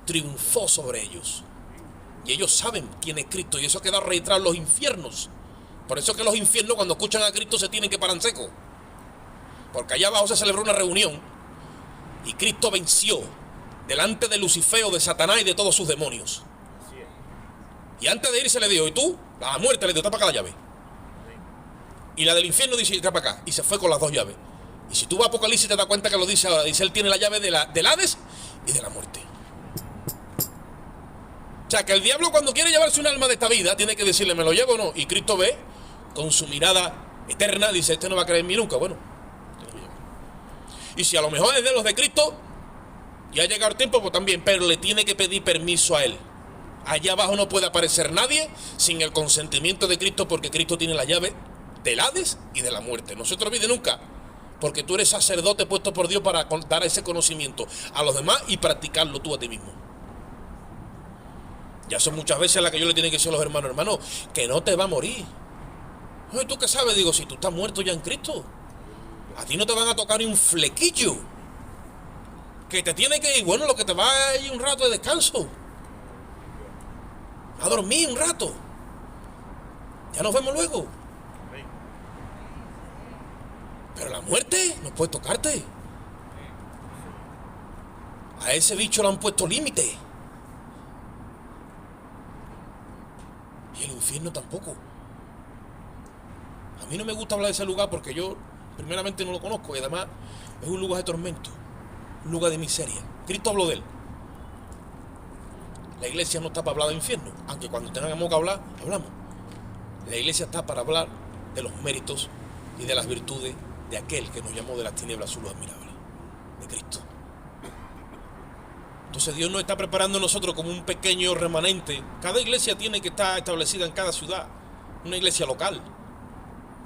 Triunfó sobre ellos. Y ellos saben quién es Cristo. Y eso queda registrado en los infiernos. Por eso es que los infiernos, cuando escuchan a Cristo, se tienen que parar en seco. Porque allá abajo se celebró una reunión. Y Cristo venció delante de Lucifer, de Satanás y de todos sus demonios. Y antes de irse le dijo: ¿y tú? La muerte le dijo: tapa acá la llave. Y la del infierno dice: tapa acá. Y se fue con las dos llaves. Y si tú vas a Apocalipsis te das cuenta que lo dice ahora. Dice: él tiene la llave del Hades y de la muerte. O sea, que el diablo, cuando quiere llevarse un alma de esta vida, tiene que decirle: ¿me lo llevo o no? Y Cristo ve con su mirada eterna, dice: este no va a creer en mí nunca. Bueno, y si a lo mejor es de los de Cristo y ha llegado el tiempo, pues también, pero le tiene que pedir permiso a él. Allá abajo no puede aparecer nadie sin el consentimiento de Cristo, porque Cristo tiene la llave del Hades y de la muerte. No se te olvide nunca, porque tú eres sacerdote puesto por Dios para dar ese conocimiento a los demás y practicarlo tú a ti mismo. Ya son muchas veces las que yo le tienen que decir a los hermanos: hermano, que no te va a morir. ¿Y tú qué sabes? Digo: si tú estás muerto ya en Cristo, a ti no te van a tocar ni un flequillo. Que te tiene que ir, bueno, lo que te va a ir un rato de descanso, a dormir un rato. Ya nos vemos luego. Pero la muerte no puede tocarte. A ese bicho le han puesto límite. Y el infierno tampoco. A mí no me gusta hablar de ese lugar porque yo primeramente no lo conozco, y además es un lugar de tormento, un lugar de miseria. Cristo habló de él. La iglesia no está para hablar de infierno, aunque cuando tengamos que hablar, hablamos. La iglesia está para hablar de los méritos y de las virtudes de aquel que nos llamó de las tinieblas a su luz admirable, de Cristo. Entonces Dios nos está preparando a nosotros como un pequeño remanente. Cada iglesia tiene que estar establecida en cada ciudad, una iglesia local.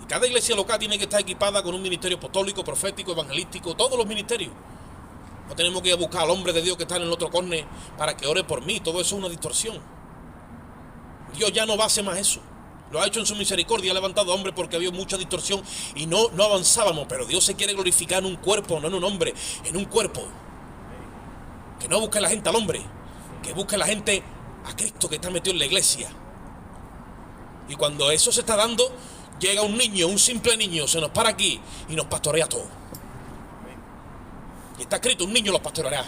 Y cada iglesia local tiene que estar equipada con un ministerio apostólico, profético, evangelístico, todos los ministerios. No tenemos que ir a buscar al hombre de Dios que está en el otro córner para que ore por mí. Todo eso es una distorsión. Dios ya no va a hacer más eso. Lo ha hecho en su misericordia, ha levantado a hombres porque había mucha distorsión y no avanzábamos. Pero Dios se quiere glorificar en un cuerpo, no en un hombre, en un cuerpo. Que no busque la gente al hombre, que busque la gente a Cristo que está metido en la iglesia. Y cuando eso se está dando, llega un niño, un simple niño, se nos para aquí y nos pastorea todo. Y está escrito: un niño los pastoreará.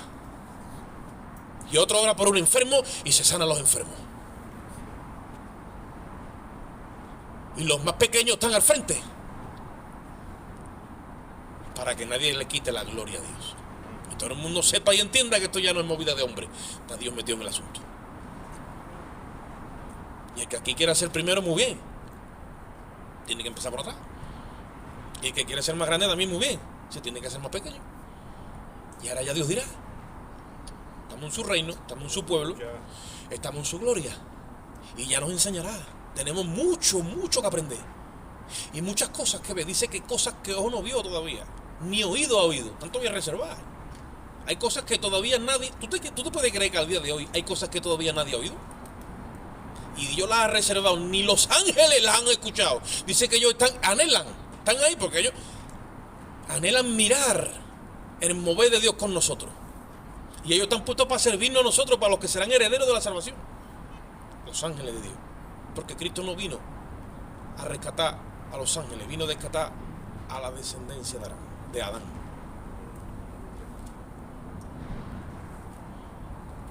Y otro ora por un enfermo y se sanan los enfermos. Y los más pequeños están al frente, para que nadie le quite la gloria a Dios. Y todo el mundo sepa y entienda que esto ya no es movida de hombre. Está Dios metido en el asunto. Y el que aquí quiera ser primero, muy bien, tiene que empezar por atrás. Y el que quiere ser más grande también, muy bien, se tiene que hacer más pequeño. Y ahora ya Dios dirá: estamos en su reino, estamos en su pueblo, estamos en su gloria. Y ya nos enseñará. Tenemos mucho que aprender. Y muchas cosas que ver. Dice que cosas que ojo no vio todavía, ni oído ha oído. Tanto voy a reservar. Hay cosas que todavía nadie... ¿Tú te puedes creer que al día de hoy hay cosas que todavía nadie ha oído? Y Dios las ha reservado. Ni los ángeles las han escuchado. Dice que ellos anhelan. Están ahí porque ellos anhelan mirar el mover de Dios con nosotros. Y ellos están puestos para servirnos a nosotros, para los que serán herederos de la salvación. Los ángeles de Dios. Porque Cristo no vino a rescatar a los ángeles, vino a rescatar a la descendencia de Adán.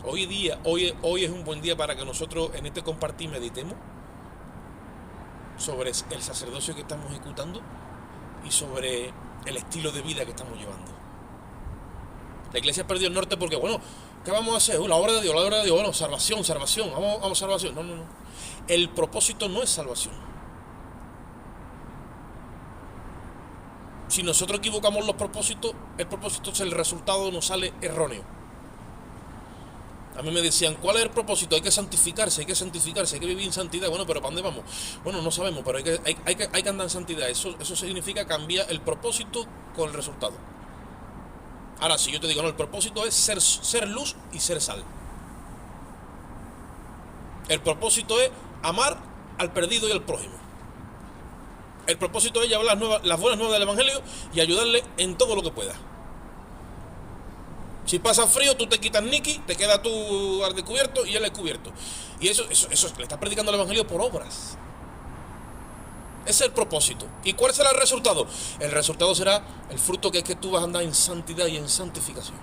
Hoy es un buen día para que nosotros en este compartir meditemos sobre el sacerdocio que estamos ejecutando y sobre el estilo de vida que estamos llevando. La iglesia perdió el norte porque, bueno, ¿qué vamos a hacer? La obra de Dios, bueno, salvación, vamos salvación. No. El propósito no es salvación. Si nosotros equivocamos los propósitos, el resultado nos sale erróneo. A mí me decían: ¿cuál es el propósito? Hay que santificarse, hay que vivir en santidad. Bueno, pero ¿para dónde vamos? Bueno, no sabemos, pero hay que andar en santidad. Eso significa cambiar el propósito con el resultado. Ahora, si yo te digo, no, el propósito es ser luz y ser sal. El propósito es amar al perdido y al prójimo. El propósito es llevar las buenas nuevas del Evangelio y ayudarle en todo lo que pueda. Si pasa frío, tú te quitas Niki, te queda tú al descubierto y él al cubierto. Y eso le está predicando el Evangelio por obras. Ese es el propósito. ¿Y cuál será el resultado? El resultado será el fruto, que es que tú vas a andar en santidad y en santificación.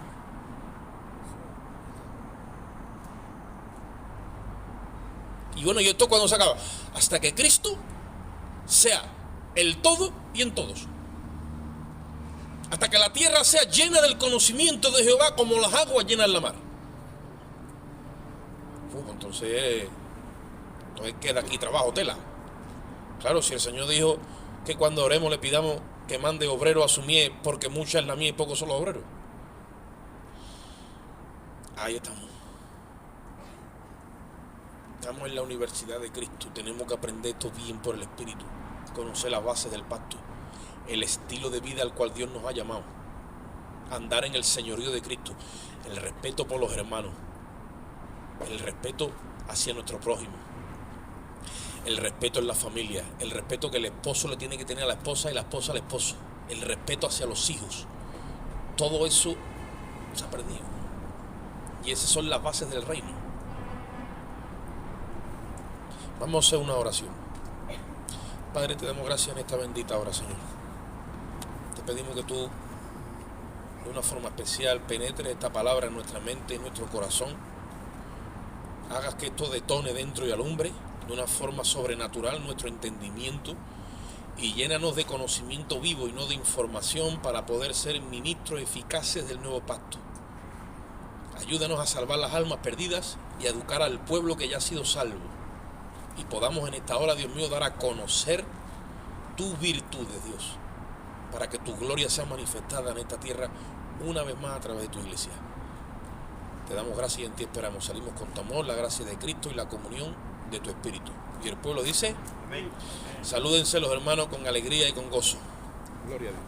Y bueno, ¿y esto cuándo se acaba? Hasta que Cristo sea el todo y en todos. Hasta que la tierra sea llena del conocimiento de Jehová como las aguas llenan la mar. Entonces queda aquí trabajo, tela. Claro, si el Señor dijo que cuando oremos le pidamos que mande obrero a su mies, porque mucha es la mies y pocos son los obreros. Ahí estamos. Estamos en la universidad de Cristo. Tenemos que aprender esto bien por el Espíritu. Conocer las bases del pacto. El estilo de vida al cual Dios nos ha llamado. Andar en el señorío de Cristo. El respeto por los hermanos. El respeto hacia nuestro prójimo. El respeto en la familia. El respeto que el esposo le tiene que tener a la esposa y la esposa al esposo. El respeto hacia los hijos. Todo eso se ha perdido. Y esas son las bases del reino. Vamos a hacer una oración. Padre, te damos gracias en esta bendita hora, Señor. Te pedimos que tú, de una forma especial, penetres esta palabra en nuestra mente y en nuestro corazón. Hagas que esto detone dentro y alumbre de una forma sobrenatural nuestro entendimiento y llénanos de conocimiento vivo y no de información para poder ser ministros eficaces del nuevo pacto. Ayúdanos a salvar las almas perdidas y a educar al pueblo que ya ha sido salvo. Y podamos en esta hora, Dios mío, dar a conocer tus virtudes, Dios, para que tu gloria sea manifestada en esta tierra una vez más a través de tu iglesia. Te damos gracias y en ti esperamos. Salimos con tu amor, la gracia de Cristo y la comunión de tu Espíritu. Y el pueblo dice, amén. Salúdense los hermanos con alegría y con gozo. Gloria a Dios.